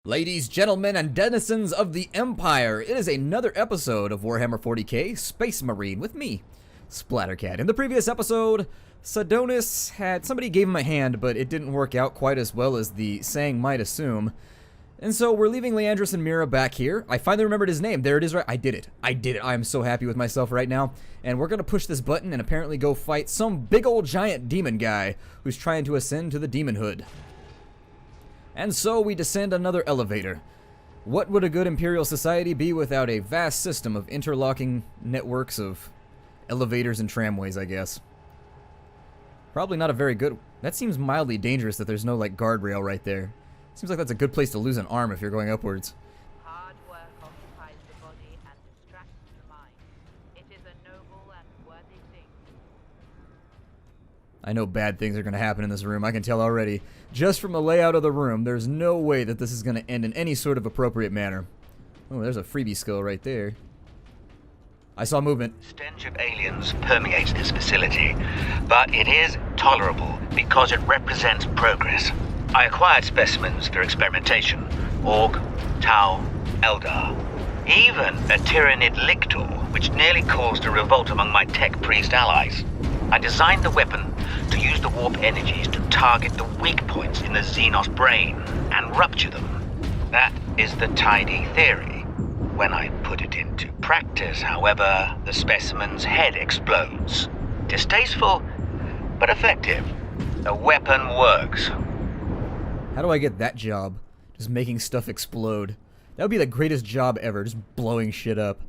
Ladies, gentlemen, and denizens of the Empire, it is another episode of Warhammer 40k Space Marine with me, Splattercat. In the previous episode, Sadonis somebody gave him a hand, but it didn't work out quite as well as the saying might assume. And so we're leaving Leandris and Mira back here. I finally remembered his name. There it is, right? I did it. I'm so happy with myself right now. And we're going to push this button and apparently go fight some big old giant demon guy who's trying to ascend to the demonhood. And so we descend another elevator. What would a good Imperial society be without a vast system of interlocking networks of elevators and tramways, I guess? Probably not a very good... That seems mildly dangerous that there's no, like, guardrail right there. Seems like that's a good place to lose an arm if you're going upwards. Hard work occupies the body and distracts the mind. It is a noble and worthy thing. I know bad things are going to happen in this room, I can tell already. Just from the layout of the room, there's no way that this is going to end in any sort of appropriate manner. Oh, there's a freebie skill right there. I saw movement. Stench of aliens permeates this facility, but it is tolerable because it represents progress. I acquired specimens for experimentation. Org, Tau, Eldar. Even a Tyranid Lictor, which nearly caused a revolt among my tech priest allies. I designed the weapon to use the warp energies to target the weak points in the Xenos brain and rupture them. That is the tidy theory. When I put it into practice, however, the specimen's head explodes. Distasteful, but effective. The weapon works. How do I get that job? Just making stuff explode. That would be the greatest job ever, just blowing shit up.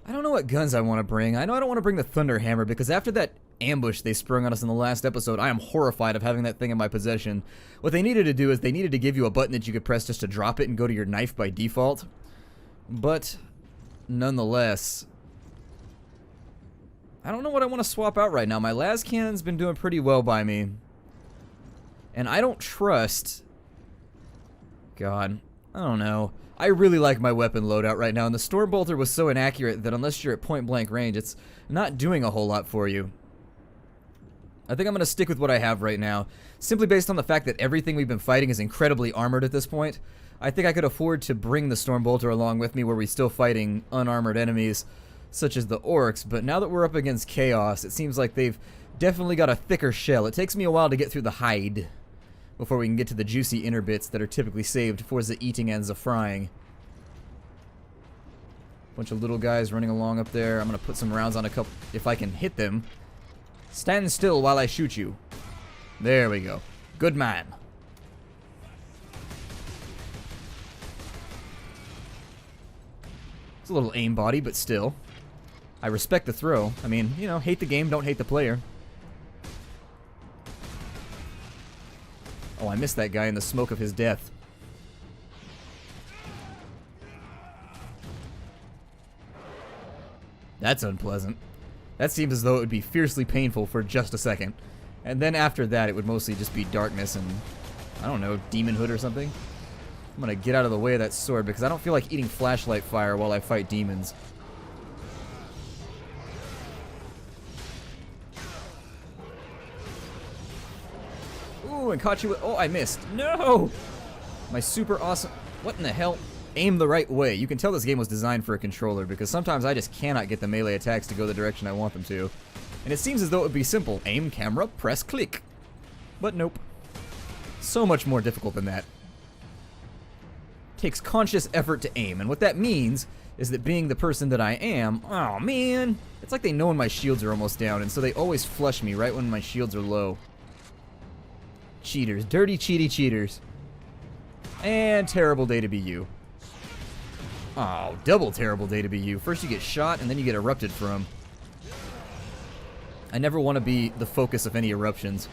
I don't know what guns I want to bring. I know I don't want to bring the Thunder Hammer because after that ambush they sprung on us in the last episode, I am horrified of having that thing in my possession. What they needed to do is they needed to give you a button that you could press just to drop it and go to your knife by default. But, nonetheless, I don't know what I want to swap out right now. My las cannon's been doing pretty well by me. And I don't trust... God, I don't know. I really like my weapon loadout right now, and the Stormbolter was so inaccurate that unless you're at point-blank range, it's not doing a whole lot for you. I think I'm going to stick with what I have right now, simply based on the fact that everything we've been fighting is incredibly armored at this point. I think I could afford to bring the Stormbolter along with me where we're still fighting unarmored enemies, such as the Orcs, but now that we're up against Chaos, it seems like they've definitely got a thicker shell. It takes me a while to get through the hide before we can get to the juicy inner bits that are typically saved for the eating and the frying. Bunch of little guys running along up there. I'm going to put some rounds on a couple, if I can hit them. Stand still while I shoot you. There we go. Good man. It's a little aim body, but still. I respect the throw. I mean, you know, hate the game, don't hate the player. Oh, I missed that guy in the smoke of his death. That's unpleasant. That seems as though it would be fiercely painful for just a second. And then after that, it would mostly just be darkness and, I don't know, demonhood or something. I'm gonna get out of the way of that sword because I don't feel like eating flashlight fire while I fight demons. Ooh, and caught you with... Oh, I missed. No! My super awesome... What in the hell? Aim the right way. You can tell this game was designed for a controller because sometimes I just cannot get the melee attacks to go the direction I want them to. And it seems as though it would be simple. Aim, camera, press, click. But nope. So much more difficult than that. Takes conscious effort to aim, and what that means is that being the person that I am... Oh, man! It's like they know when my shields are almost down, and so they always flush me right when my shields are low. Cheaters. Dirty, cheaty cheaters. And terrible day to be you. Oh, double terrible day to be you. First you get shot, and then you get erupted from. I never want to be the focus of any eruptions.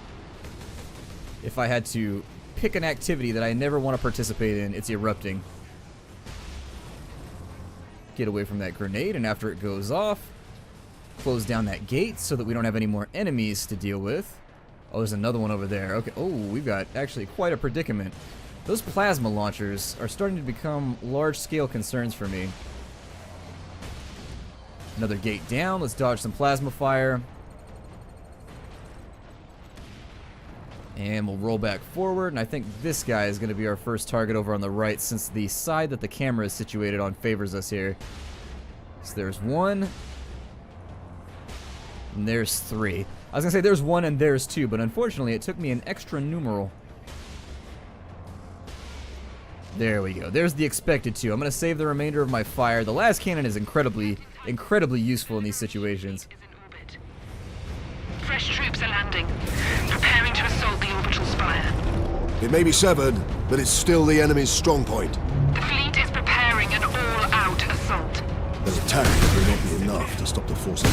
If I had to pick an activity that I never want to participate in, it's erupting. Get away from that grenade, and after it goes off, close down that gate so that we don't have any more enemies to deal with. Oh, there's another one over there. Okay. Oh, we've got actually quite a predicament. Those plasma launchers are starting to become large-scale concerns for me. Another gate down. Let's dodge some plasma fire. And we'll roll back forward, and I think this guy is going to be our first target over on the right, since the side that the camera is situated on favors us here. So there's one, and there's three. I was going to say there's one and there's two, but unfortunately it took me an extra numeral. There we go. There's the expected two. I'm going to save the remainder of my fire. The last cannon is incredibly useful in these situations. Fresh troops are landing, preparing to assault the Orbital Spire. It may be severed, but it's still the enemy's strong point. The fleet is preparing an all-out assault. An attack will not be enough to stop the force.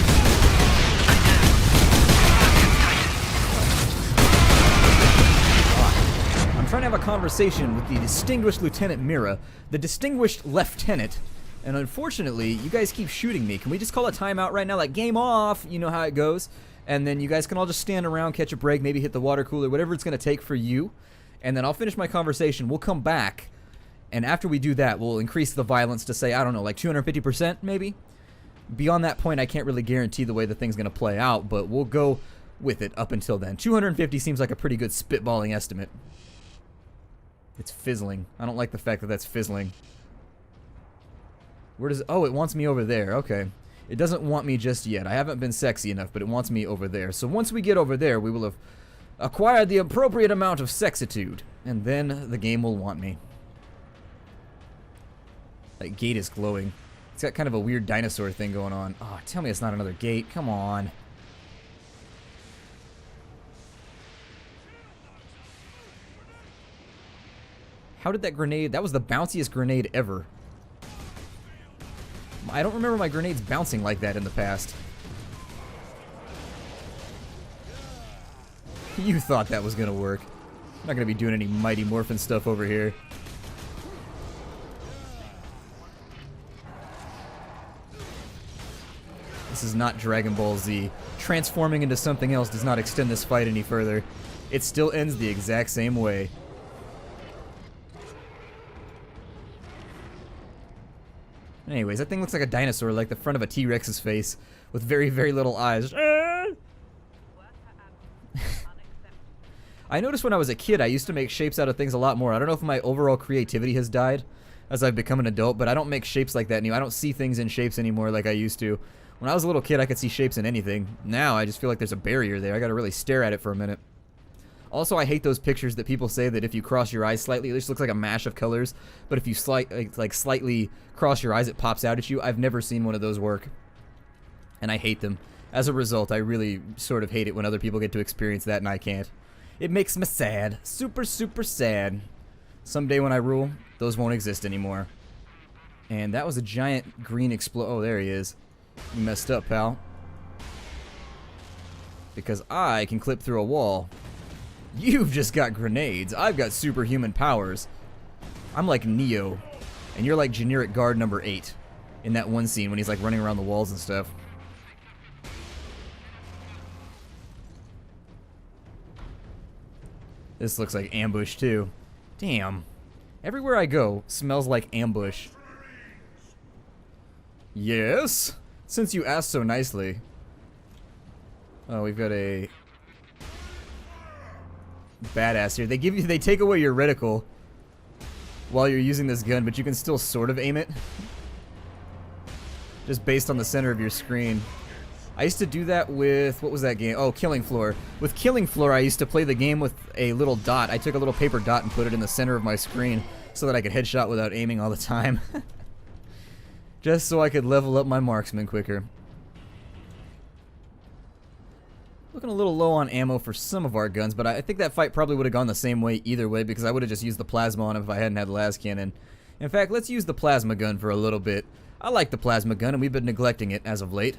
I'm trying to have a conversation with the distinguished Lieutenant Mira, the distinguished Lieutenant, and unfortunately, you guys keep shooting me. Can we just call a timeout right now? Like, game off, you know how it goes. And then you guys can all just stand around, catch a break, maybe hit the water cooler, whatever it's going to take for you. And then I'll finish my conversation. We'll come back, and after we do that, we'll increase the violence to, say, I don't know, like 250% maybe? Beyond that point, I can't really guarantee the way the thing's going to play out, but we'll go with it up until then. 250 seems like a pretty good spitballing estimate. It's fizzling. I don't like the fact that that's fizzling. Where does... Oh, it wants me over there. Okay. It doesn't want me just yet. I haven't been sexy enough, but it wants me over there. So once we get over there, we will have acquired the appropriate amount of sexitude. And then the game will want me. That gate is glowing. It's got kind of a weird dinosaur thing going on. Oh, tell me it's not another gate. Come on. How did that grenade... That was the bounciest grenade ever. I don't remember my grenades bouncing like that in the past. You thought that was gonna work. I'm not gonna be doing any Mighty Morphin stuff over here. This is not Dragon Ball Z. Transforming into something else does not extend this fight any further. It still ends the exact same way. Anyways, that thing looks like a dinosaur, like the front of a T-Rex's face, with very, very little eyes. I noticed when I was a kid, I used to make shapes out of things a lot more. I don't know if my overall creativity has died as I've become an adult, but I don't make shapes like that anymore. I don't see things in shapes anymore like I used to. When I was a little kid, I could see shapes in anything. Now, I just feel like there's a barrier there. I gotta really stare at it for a minute. Also, I hate those pictures that people say that if you cross your eyes slightly, it just looks like a mash of colors. But if you slightly cross your eyes, it pops out at you. I've never seen one of those work. And I hate them. As a result, I really sort of hate it when other people get to experience that and I can't. It makes me sad. Super, super sad. Someday when I rule, those won't exist anymore. And that was a giant green Oh, there he is. You messed up, pal. Because I can clip through a wall. You've just got grenades. I've got superhuman powers. I'm like Neo, and you're like generic guard number 8 in that one scene when he's like running around the walls and stuff. This looks like ambush too. Damn. Everywhere I go smells like ambush. Yes? Since you asked so nicely. Oh, we've got a badass here. They take away your reticle while you're using this gun, but you can still sort of aim it. Just based on the center of your screen. I used to do that with, what was that game? Oh, Killing Floor. With Killing Floor, I used to play the game with a little dot. I took a little paper dot and put it in the center of my screen so that I could headshot without aiming all the time. Just so I could level up my marksman quicker. Looking a little low on ammo for some of our guns, but I think that fight probably would have gone the same way either way because I would have just used the plasma on him if I hadn't had the las cannon. In fact, let's use the plasma gun for a little bit. I like the plasma gun, and we've been neglecting it as of late.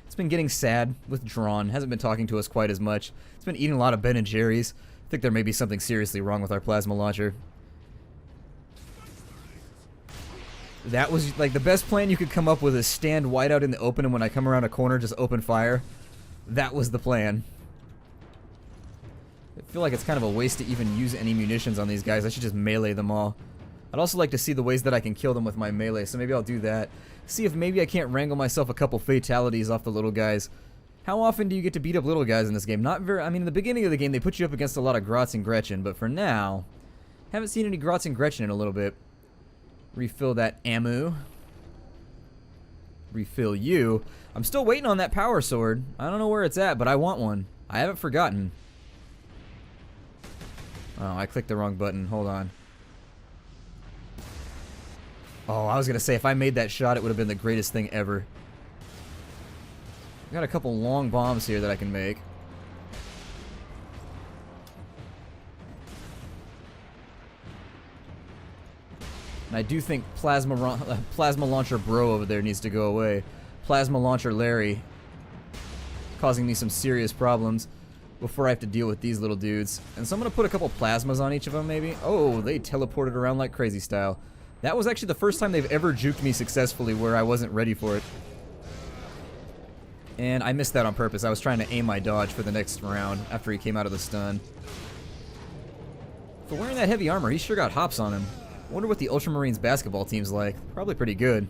It's been getting sad, withdrawn, hasn't been talking to us quite as much. It's been eating a lot of Ben & Jerry's. I think there may be something seriously wrong with our plasma launcher. That was like the best plan you could come up with is stand wide out in the open, and when I come around a corner, just open fire. That was the plan. I feel like it's kind of a waste to even use any munitions on these guys. I should just melee them all. I'd also like to see the ways that I can kill them with my melee, so maybe I'll do that. See if maybe I can't wrangle myself a couple fatalities off the little guys. How often do you get to beat up little guys in this game? Not very. I mean, in the beginning of the game, they put you up against a lot of Grots and Gretchen, but for now, haven't seen any Grots and Gretchen in a little bit. Refill that ammo. Refill you. I'm still waiting on that power sword. I don't know where it's at, but I want one. I haven't forgotten. Oh, I clicked the wrong button. Hold on. Oh, I was going to say, if I made that shot, it would have been the greatest thing ever. Got a couple long bombs here that I can make. And I do think Plasma Launcher Bro over there needs to go away. Plasma Launcher Larry. Causing me some serious problems before I have to deal with these little dudes. And so I'm going to put a couple plasmas on each of them, maybe. Oh, they teleported around like crazy style. That was actually the first time they've ever juked me successfully where I wasn't ready for it. And I missed that on purpose. I was trying to aim my dodge for the next round after he came out of the stun. For wearing that heavy armor, he sure got hops on him. I wonder what the Ultramarines basketball team's like. Probably pretty good.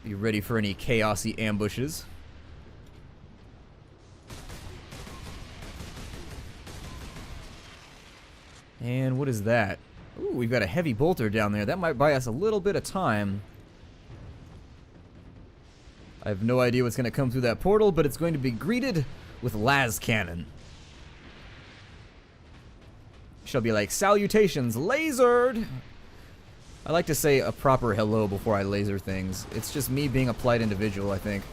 Be ready for any chaosy ambushes. And what is that? Ooh, we've got a heavy bolter down there. That might buy us a little bit of time. I have no idea what's going to come through that portal, but it's going to be greeted with las cannon. Shall be like, salutations, lasered! I like to say a proper hello before I laser things. It's just me being a polite individual, I think.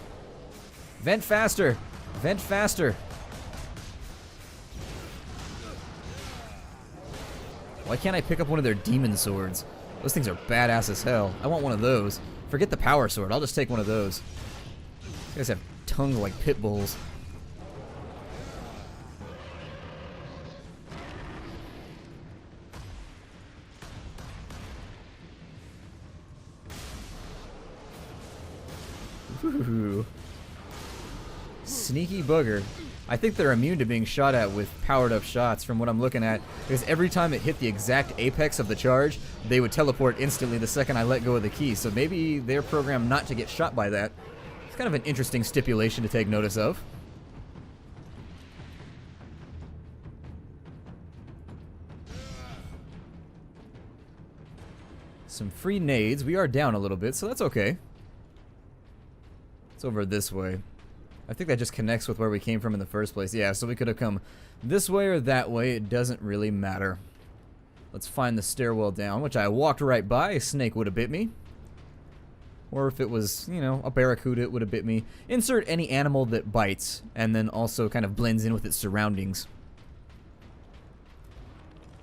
Vent faster! Vent faster! Why can't I pick up one of their demon swords? Those things are badass as hell. I want one of those. Forget the power sword. I'll just take one of those. These guys have tongues like pit bulls. Ooh. Sneaky bugger. I think they're immune to being shot at with powered up shots from what I'm looking at, because every time it hit the exact apex of the charge, they would teleport instantly the second I let go of the key, so maybe they're programmed not to get shot by that. It's kind of an interesting stipulation to take notice of. Some free nades. We are down a little bit, so that's okay. It's over this way. I think that just connects with where we came from in the first place. Yeah, so we could have come this way or that way. It doesn't really matter. Let's find the stairwell down, which I walked right by. A snake would have bit me. Or if it was, you know, a barracuda, it would have bit me. Insert any animal that bites and then also kind of blends in with its surroundings.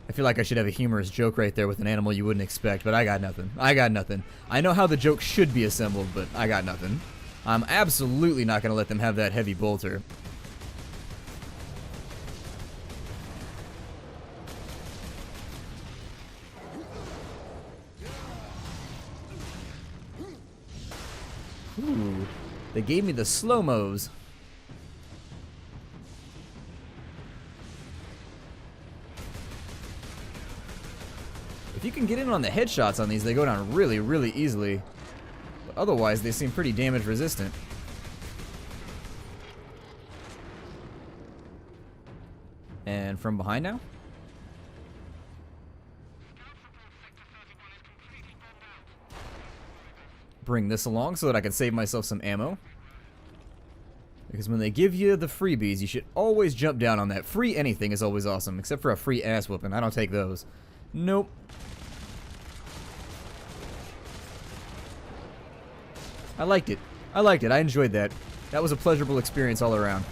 I feel like I should have a humorous joke right there with an animal you wouldn't expect, but I got nothing. I got nothing. I know how the joke should be assembled, but I got nothing. I'm absolutely not going to let them have that heavy bolter. Ooh, they gave me the slow-mos. If you can get in on the headshots on these, they go down really, really easily. But otherwise, they seem pretty damage resistant. And from behind now? Bring this along so that I can save myself some ammo. Because when they give you the freebies, you should always jump down on that. Free anything is always awesome, except for a free ass whooping. I don't take those. Nope. I liked it. I liked it. I enjoyed that. That was a pleasurable experience all around.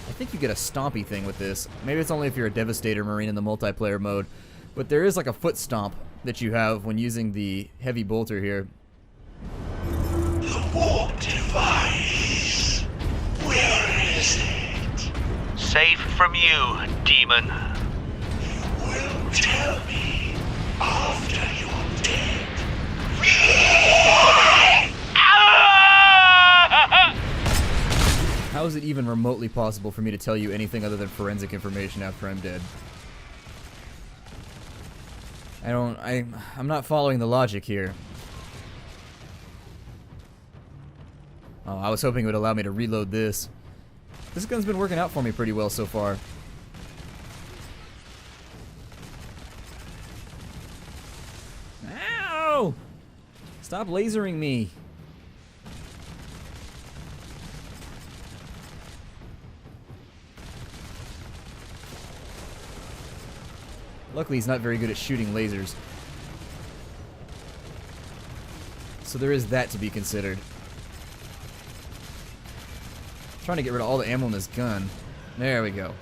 I think you get a stompy thing with this. Maybe it's only if you're a Devastator Marine in the multiplayer mode. But there is like a foot stomp that you have when using the heavy bolter here. The warp device. Where is it? Safe from you, demon. You will tell me after you're dead. Ah! How How is it even remotely possible for me to tell you anything other than forensic information after I'm dead? I'm not following the logic here. Oh, I was hoping it would allow me to reload this. This gun's been working out for me pretty well so far. Ow! Stop lasering me. Luckily, he's not very good at shooting lasers. So there is that to be considered. Trying to get rid of all the ammo in this gun. There we go.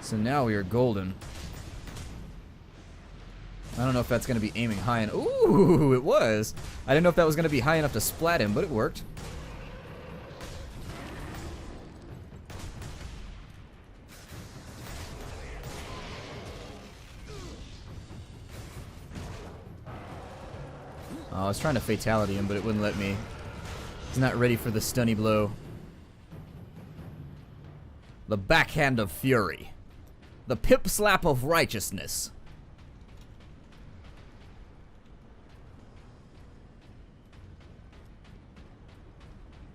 So now we are golden. I don't know if that's going to be aiming high and ooh, it was. I didn't know if that was going to be high enough to splat him, but it worked. Oh, I was trying to fatality him, but it wouldn't let me. He's not ready for the stunny blow. The backhand of fury. The pip slap of righteousness.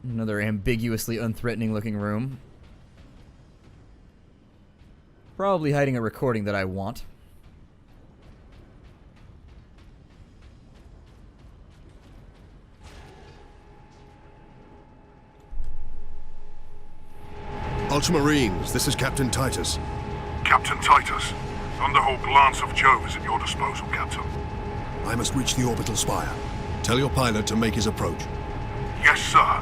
Another ambiguously unthreatening looking room. Probably hiding a recording that I want. Ultramarines, this is Captain Titus. Captain Titus, Thunderhawk Lance of Jove is at your disposal, Captain. I must reach the Orbital Spire. Tell your pilot to make his approach. Yes, sir.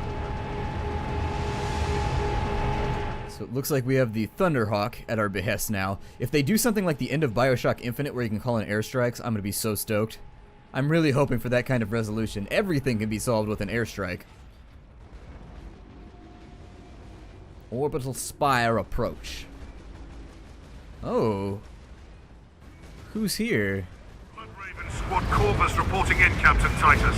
So it looks like we have the Thunderhawk at our behest now. If they do something like the end of BioShock Infinite where you can call in airstrikes, I'm going to be so stoked. I'm really hoping for that kind of resolution. Everything can be solved with an airstrike. Orbital Spire approach. Oh. Who's here? Bloodraven Squad Corvus reporting in, Captain Titus.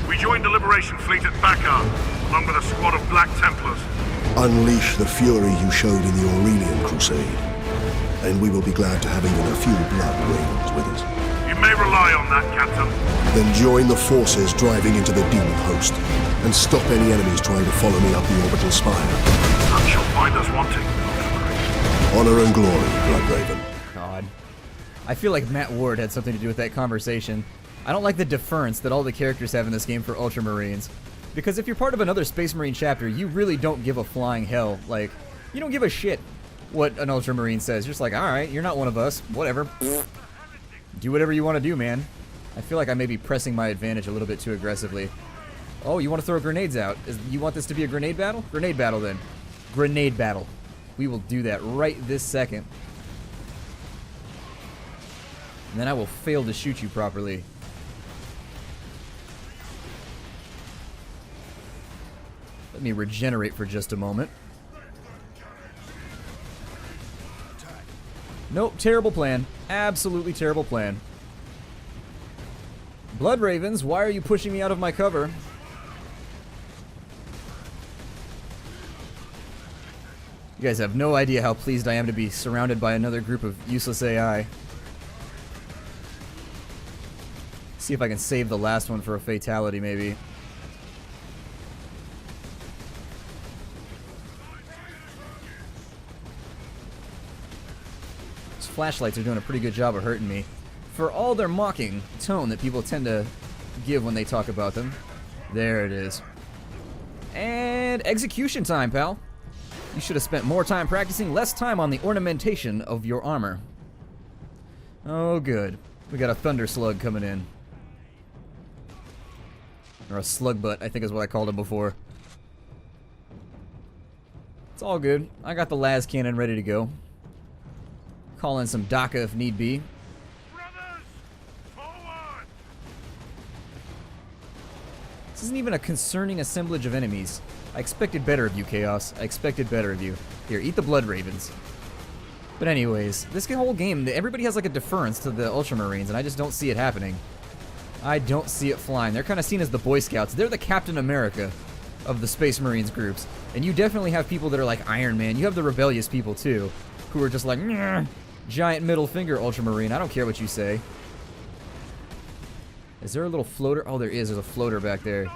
We joined the Liberation Fleet at Bakar, along with a squad of Black Templars. Unleash the fury you showed in the Aurelian Crusade, and we will be glad to have even a few Blood Ravens with us. You may rely on that, Captain. Then join the forces driving into the demon host, and stop any enemies trying to follow me up the Orbital Spire. None shall find us wanting. Honor and glory, Bloodraven. God. I feel like Matt Ward had something to do with that conversation. I don't like the deference that all the characters have in this game for Ultramarines. Because if you're part of another Space Marine chapter, you really don't give a flying hell. Like, you don't give a shit what an Ultramarine says. You're just like, alright, you're not one of us. Whatever. Do whatever you want to do, man. I feel like I may be pressing my advantage a little bit too aggressively. Oh, you want to throw grenades out? You want this to be a grenade battle? Grenade battle, then. Grenade battle. We will do that right this second. And then I will fail to shoot you properly. Let me regenerate for just a moment. Nope, terrible plan. Absolutely terrible plan. Blood Ravens, why are you pushing me out of my cover? You guys have no idea how pleased I am to be surrounded by another group of useless AI. See if I can save the last one for a fatality, maybe. These flashlights are doing a pretty good job of hurting me. For all their mocking tone that people tend to give when they talk about them. There it is. And execution time, pal. You should have spent more time practicing, less time on the ornamentation of your armor. Oh, good. We got a thunder slug coming in. Or a slug butt, I think is what I called him before. It's all good. I got the las cannon ready to go. Call in some DACA if need be. Brothers, forward! This isn't even a concerning assemblage of enemies. I expected better of you, Chaos. I expected better of you. Here, eat the Blood Ravens. But anyways, this whole game, everybody has like a deference to the Ultramarines, and I just don't see it happening. I don't see it flying. They're kind of seen as the Boy Scouts. They're the Captain America of the Space Marines groups. And you definitely have people that are like Iron Man. You have the rebellious people too, who are just like, "Nyeh, giant middle finger, Ultramarine. I don't care what you say." Is there a little floater? Oh, there is. There's a floater back there.